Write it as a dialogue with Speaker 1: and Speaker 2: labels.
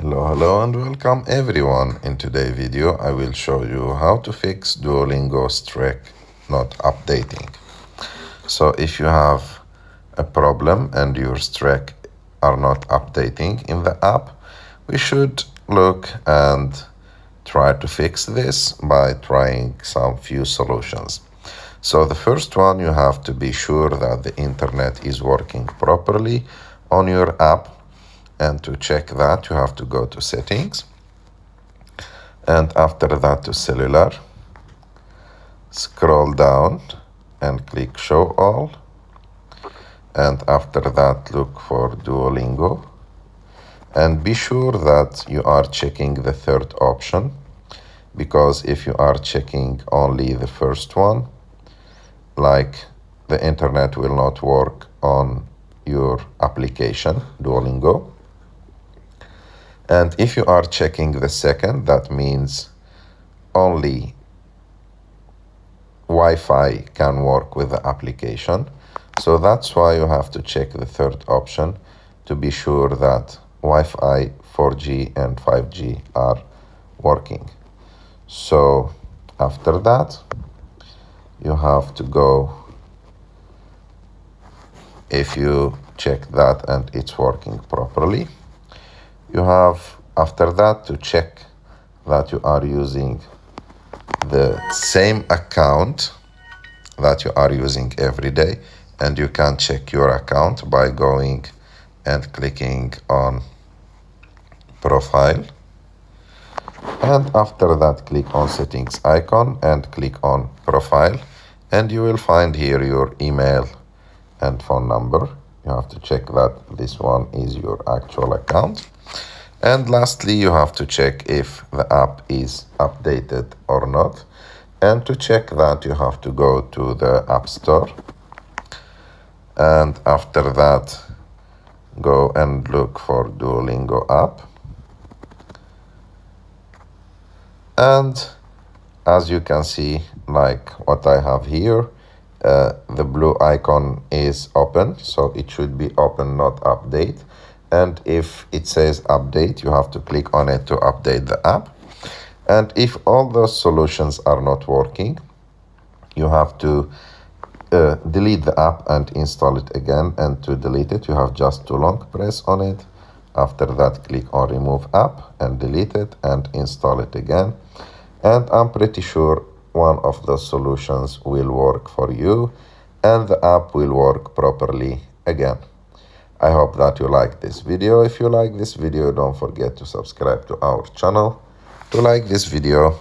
Speaker 1: Hello and welcome everyone. In today's video I will show you how to fix Duolingo streak not updating. So if you have a problem and your streak are not updating in the app, we should look and try to fix this by trying some few solutions. So the first one, you have to be sure that the internet is working properly on your app. And to check that, you have to go to settings, and after that to cellular, scroll down and click show all, and after that look for Duolingo, and be sure that you are checking the third option, because if you are checking only the first one, like the internet will not work on your application Duolingo. And if you are checking the second, that means only Wi-Fi can work with the application. So that's why you have to check the third option to be sure that Wi-Fi, 4G and 5G are working. So after that, you have to go, if you check that and it's working properly, you have after that to check that you are using the same account that you are using every day, and you can check your account by going and clicking on profile, and after that click on settings icon and click on profile, and you will find here your email and phone number. You have to check that this one is your actual account. And lastly, you have to check if the app is updated or not. And to check that, you have to go to the App Store. And after that, go and look for Duolingo app. And as you can see, like what I have here, the blue icon is open, so it should be open, not update. And if it says update, you have to click on it to update the app. And if all those solutions are not working, you have to delete the app and install it again. And to delete it, you have just to long press on it. After that, click on remove app and delete it and install it again. And I'm pretty sure one of those solutions will work for you and the app will work properly again. I hope that you like this video. If you like this video, don't forget to subscribe to our channel. To like this video,